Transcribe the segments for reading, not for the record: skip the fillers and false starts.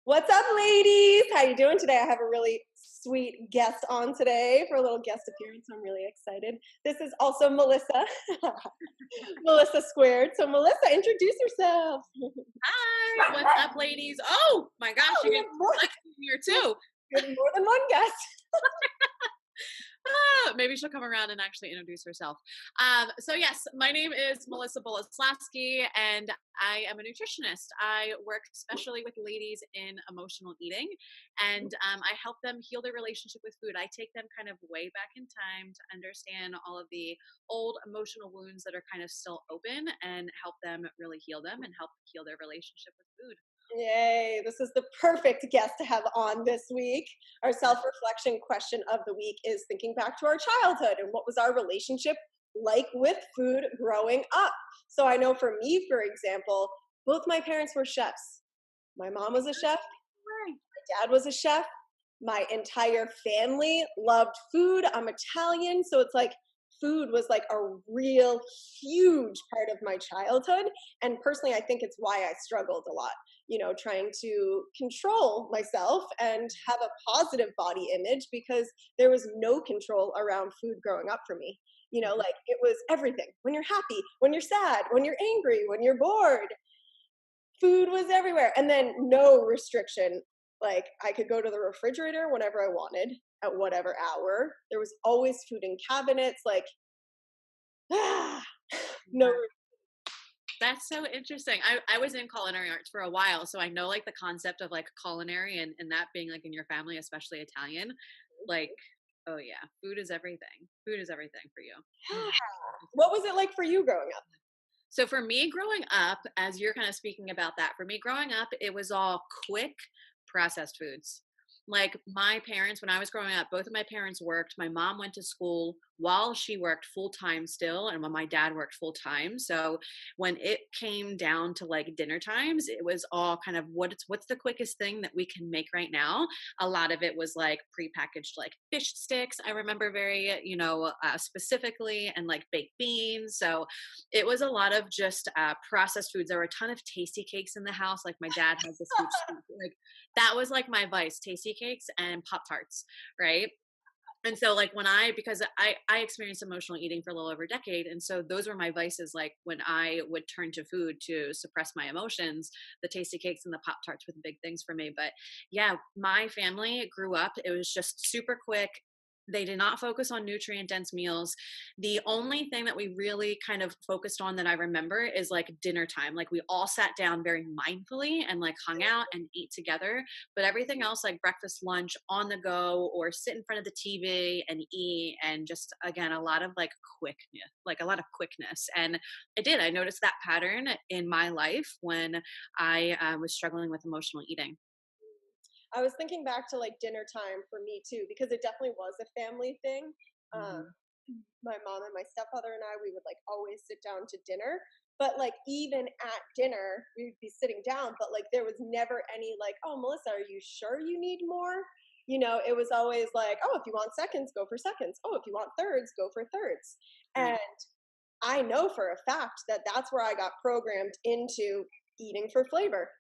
What's up, ladies? How you doing today? I have a really sweet guest on today for a little guest appearance. I'm really excited. This is also Melissa, Melissa Squared. So, Melissa, introduce yourself. Hi, what's up, ladies? Oh my gosh, Oh, you're we getting have more, Lexi here too. we have more than one guest. Maybe she'll come around and actually introduce herself. So yes, my name is Melissa Boleslawski, and I am a nutritionist. I work especially with ladies in emotional eating, and I help them heal their relationship with food. I take them kind of way back in time to understand all of the old emotional wounds that are kind of still open, and help them really heal them and help heal their relationship with food. Yay, this is the perfect guest to have on this week. Our self reflection question of the week is thinking back to our childhood and what was our relationship like with food growing up. So I know for me, for example, both my parents were chefs. My mom was a chef, Right. dad was a chef. My entire family loved food. I'm Italian, so it's like food was like a real huge part of my childhood. And personally, I think it's why I struggled a lot, trying to control myself and have a positive body image because there was no control around food growing up for me. Like it was everything. When you're happy, when you're sad, when you're angry, when you're bored, food was everywhere. And then no restriction. Like I could go to the refrigerator whenever I wanted at whatever hour. There was always food in cabinets. Like, ah, no. Yeah. That's so interesting. I was in culinary arts for a while, so I know like the concept of like culinary and that being like in your family, especially Italian. Like, oh yeah, food is everything. Food is everything for you. What was it like for you growing up? So for me growing up, as you're kind of speaking about that, for me growing up, it was all quick processed foods. Like my parents, when I was growing up, both of my parents worked. My mom went to school while she worked full time still, and when my dad worked full time. So when it came down to like dinner times, it was all kind of what's the quickest thing that we can make right now. A lot of it was like prepackaged like fish sticks. I remember very specifically, and like baked beans. So it was a lot of just processed foods. There were a ton of tasty cakes in the house. Like my dad has this huge, like that was like my vice, tasty cakes and Pop Tarts, right? And so like because I experienced emotional eating for a little over a decade, and so those were my vices. Like when I would turn to food to suppress my emotions, the tasty cakes and the Pop Tarts were the big things for me. But yeah, my family grew up, it was just super quick. They did not focus on nutrient dense meals. The only thing that we really kind of focused on that I remember is like dinner time. Like we all sat down very mindfully and like hung out and ate together. But everything else, like breakfast, lunch, on the go, or sit in front of the TV and eat, and just again a lot of like quickness, like a lot of quickness. And I noticed that pattern in my life when I was struggling with emotional eating. I was thinking back to like dinner time for me too, because it definitely was a family thing. Um, Mhm. my mom and my stepfather and I, we would like always sit down to dinner. But like even at dinner, we would be sitting down, but like there was never any like, oh, Melissa, are you sure you need more? It was always like, oh, if you want seconds, go for seconds. Oh, if you want thirds, go for thirds. Right. And I know for a fact that that's where I got programmed into eating for flavor,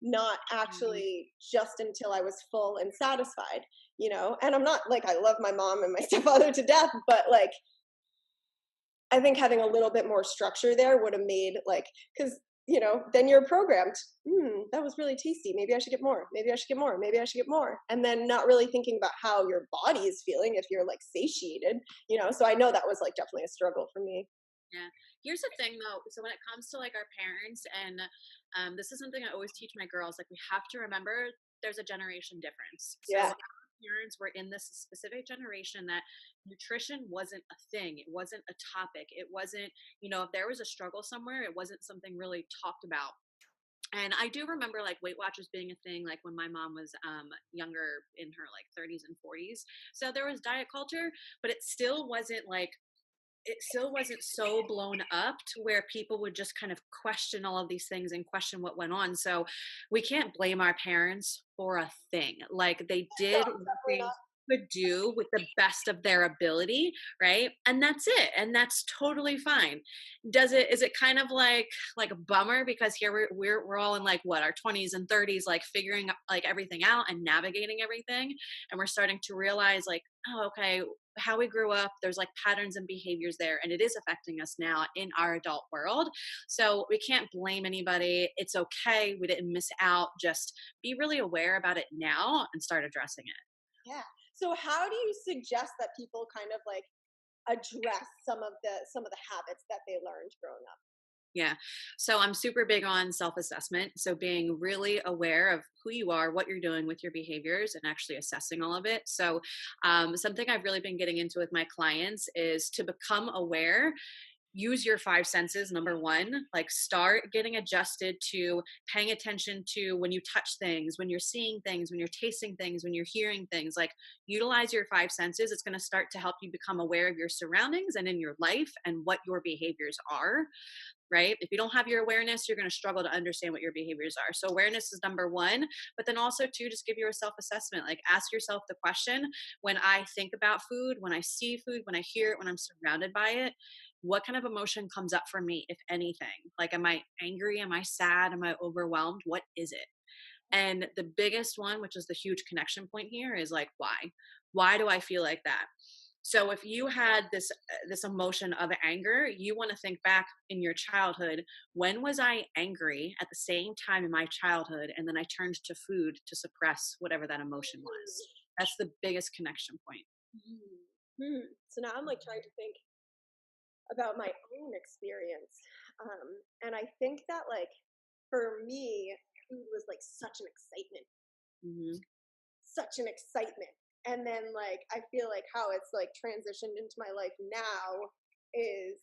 not Mhm. actually just until I was full and satisfied. And I'm not like I love my mom and my stepfather to death, but like I think having a little bit more structure there would have made like because then you're programmed. That was really tasty. Maybe I should get more. Maybe I should get more. Maybe I should get more. And then not really thinking about how your body is feeling if you're like satiated. So I know that was like definitely a struggle for me. Yeah. Here's the thing though. So when it comes to like our parents, and this is something I always teach my girls, like we have to remember there's a generation difference. So Yeah. our parents were in this specific generation that nutrition wasn't a thing. It wasn't a topic. It wasn't, if there was a struggle somewhere, it wasn't something really talked about. And I do remember like Weight Watchers being a thing, like when my mom was younger, in her like 30s and 40s. So there was diet culture, but it still wasn't so blown up to where people would just kind of question all of these things and question what went on. So we can't blame our parents for a thing. Like they No, did definitely things. not. could do with the best of their ability, right? And that's it. And that's totally fine. Is it kind of like a bummer because here we're all in like what, our 20s and 30s, like figuring like everything out and navigating everything. And we're starting to realize like, oh, okay, how we grew up, there's like patterns and behaviors there, and it is affecting us now in our adult world. So we can't blame anybody. It's okay. We didn't miss out. Just be really aware about it now and start addressing it. Yeah. So how do you suggest that people kind of like address some of the habits that they learned growing up? Yeah. So I'm super big on self assessment. So being really aware of who you are, what you're doing with your behaviors, and actually assessing all of it. So, something I've really been getting into with my clients is to become aware. Use your five senses. Number one, like start getting adjusted to paying attention to when you touch things, when you're seeing things, when you're tasting things, when you're hearing things. Like utilize your five senses. It's going to start to help you become aware of your surroundings and in your life and what your behaviors are, right? If you don't have your awareness, you're going to struggle to understand what your behaviors are. So awareness is number one, but then also too, just give your self assessment. Like ask yourself the question, when I think about food, when I see food, when I hear it, when I'm surrounded by it, what kind of emotion comes up for me, if anything? Like, am I angry? Am I sad? Am I overwhelmed? What is it? And the biggest one, which is the huge connection point here, is like, why? Why do I feel like that? So if you had this emotion of anger, you want to think back in your childhood. When was I angry at the same time in my childhood? And then I turned to food to suppress whatever that emotion was. That's the biggest connection point. So now I'm like trying to think about my own experience. And I think that like for me, food was like Hmm. such an excitement. And then like I feel like how it's like transitioned into my life now is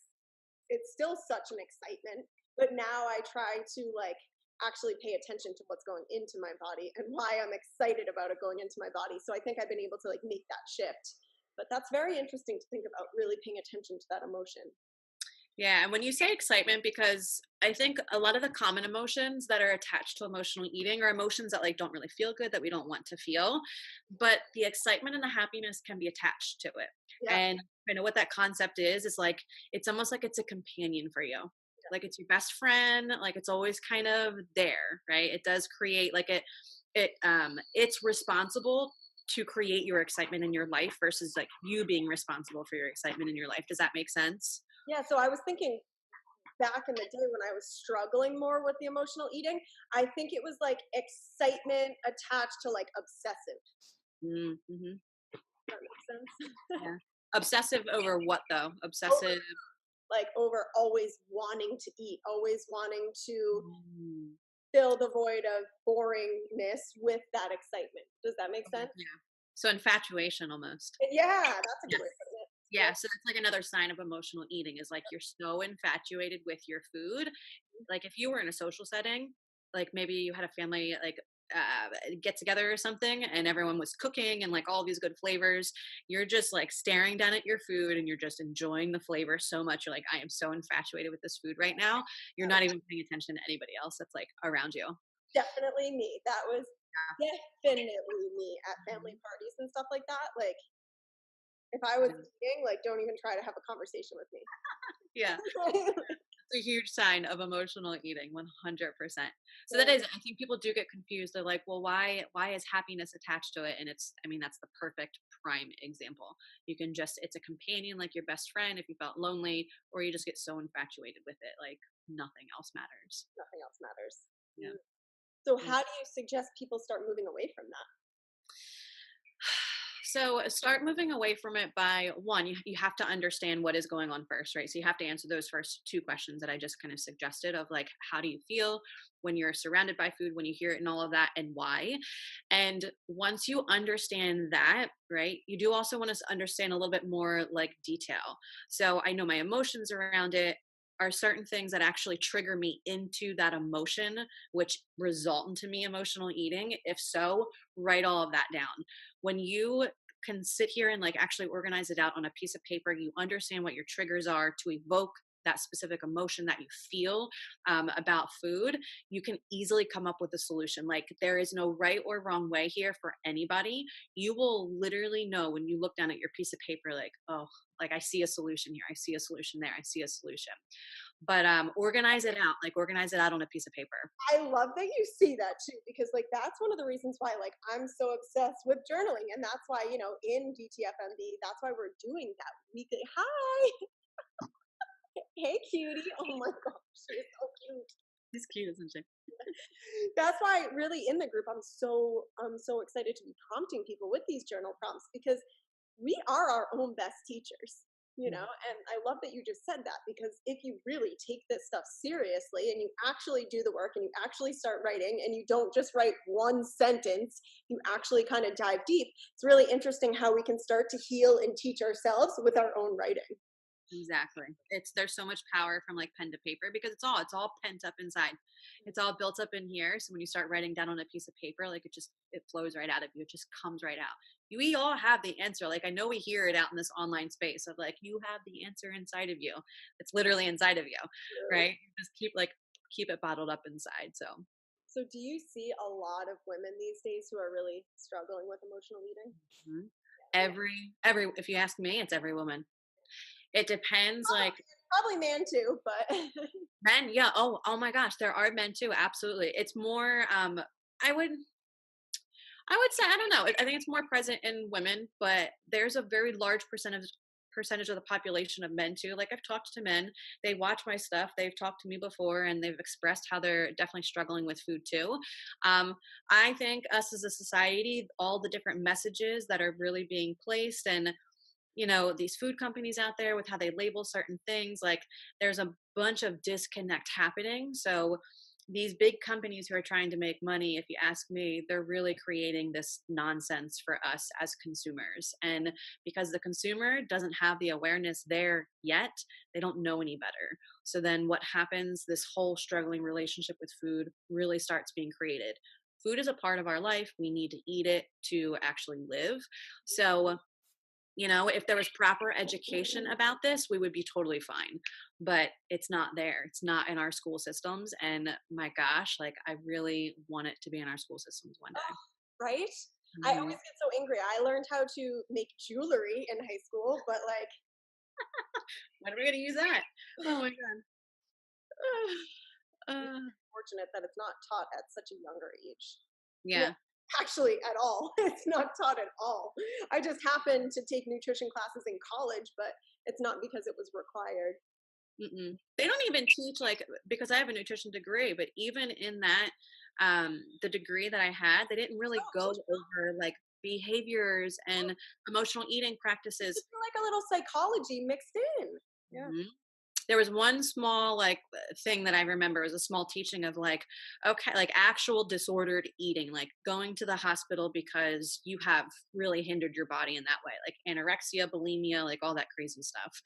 it's still such an excitement, but now I try to like actually pay attention to what's going into my body and why I'm excited about it going into my body. So I think I've been able to like make that shift. But that's very interesting to think about really paying attention to that emotion. Yeah, and when you say excitement, because I think a lot of the common emotions that are attached to emotional eating are emotions that like don't really feel good, that we don't want to feel, but the excitement and the happiness can be attached to it. Yeah. And I know what that concept is like it's almost like it's a companion for you. Like it's your best friend, like it's always kind of there, right? It does create like it's responsible to create your excitement in your life versus like you being responsible for your excitement in your life. Does that make sense? Yeah. So I was thinking back in the day when I was struggling more with the emotional eating, I think it was like excitement attached to like obsessive. Mm-hmm. That makes sense. Yeah. Obsessive over what though? over Obsessive. like over always wanting to eat, always wanting to Mm, fill the void of boringness with that excitement. Does that make sense? yeah. So infatuation almost. Yeah, that's a good way Yes. of putting it. Yeah. So that's like another sign of emotional eating is like you're so infatuated with your food. Like if you were in a social setting, like maybe you had a family like get together or something and everyone was cooking and like all these good flavors, you're just like staring down at your food and you're just enjoying the flavor so much. You're like, I am so infatuated with this food right now. You're not even paying attention to anybody else that's like around you. Definitely me. That was definitely me at family Mhm. parties and stuff like that. Like if I was Yeah. eating, like don't even try to have a conversation with me. Yeah. It's a huge sign of emotional eating, 100%. So that Yeah, is, I think people do get confused. They're like, well, why is happiness attached to it? And it's, I mean, that's the perfect prime example. You can just, it's a companion like your best friend if you felt lonely, or you just get so infatuated with it, like nothing else matters. nothing else matters. Yeah. So Yeah. how do you suggest people start moving away from that? So start moving away from it by one, you have to understand what is going on first, right? So you have to answer those first two questions that I just kind of suggested of like, how do you feel when you're surrounded by food, when you hear it and all of that, and why? And once you understand that, right, you do also want to understand a little bit more like detail. So I know my emotions around it are certain things that actually trigger me into that emotion, which result into me emotional eating. If so, write all of that down. When you can sit here and like actually organize it out on a piece of paper, you understand what your triggers are to evoke that specific emotion that you feel about food, you can easily come up with a solution. Like there is no right or wrong way here for anybody. You will literally know when you look down at your piece of paper, like, oh, like I see a solution here, I see a solution there, I see a solution. But organize it out on a piece of paper. I love that you see that too, because like that's one of the reasons why like I'm so obsessed with journaling, and that's why in DTFMB, that's why we're doing that weekly. Hi, hey cutie. Oh my gosh, she is so cute. It's cute, isn't it? That's why really in the group I'm so excited to be prompting people with these journal prompts, because we are our own best teachers, and I love that you just said that, because if you really take this stuff seriously and you actually do the work and you actually start writing and you don't just write one sentence, you actually kind of dive deep. It's really interesting how we can start to heal and teach ourselves with our own writing. Exactly. There's so much power from like pen to paper because it's all pent up inside. It's all built up in here. So when you start writing down on a piece of paper, like it flows right out of you. It just comes right out. We all have the answer. Like I know we hear it out in this online space of like you have the answer inside of you. It's literally inside of you, right? You just keep it bottled up inside. So So do you see a lot of women these days who are really struggling with emotional eating? mhm. Yeah. Every if you ask me, it's every woman. It depends like Probably man too, but men, yeah. Oh my gosh, there are men too. Absolutely. It's more I would I would say I don't know. I think it's more present in women, but there's a very large percentage of the population of men too. Like I've talked to men, they watch my stuff, they've talked to me before, and they've expressed how they're definitely struggling with food too. Um, I think us as a society, all the different messages that are really being placed, and these food companies out there with how they label certain things, like there's a bunch of disconnect happening. So these big companies who are trying to make money, if you ask me, they're really creating this nonsense for us as consumers. And because the consumer doesn't have the awareness there yet, they don't know any better. So then what happens, this whole struggling relationship with food really starts being created. Food is a part of our life, we need to eat it to actually live. So if there was proper education about this, we would be totally fine. But it's not there. It's not in our school systems. And my gosh, like I really want it to be in our school systems one day. right? I always Mhm. get so angry. I learned how to make jewelry in high school, but like When are we going to use that? Oh my God. Uh, fortunate that it's not taught at such a younger age. Well, yeah. actually at all. It's not taught at all. I just happened to take nutrition classes in college, but it's not because it was required. They don't even teach like because I have a nutrition degree, but even in that, the degree that I had, they didn't really go over like behaviors and emotional eating practices. It's like a little psychology mixed in. Yeah. Mhm. There was one small like thing that I remember was a small teaching of like, okay, like actual disordered eating, like going to the hospital because you have really hindered your body in that way, like anorexia, bulimia, like all that crazy stuff.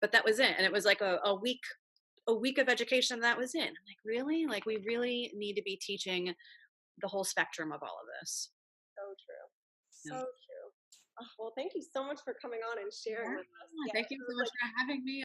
But that was it. And it was like a week of education and that was it. I'm like, really? Like we really need to be teaching the whole spectrum of all of this. So true. Yeah. So true. Oh, well, thank you so much for coming on and sharing with us. Yeah, Yeah, thank it you so was much like for having me.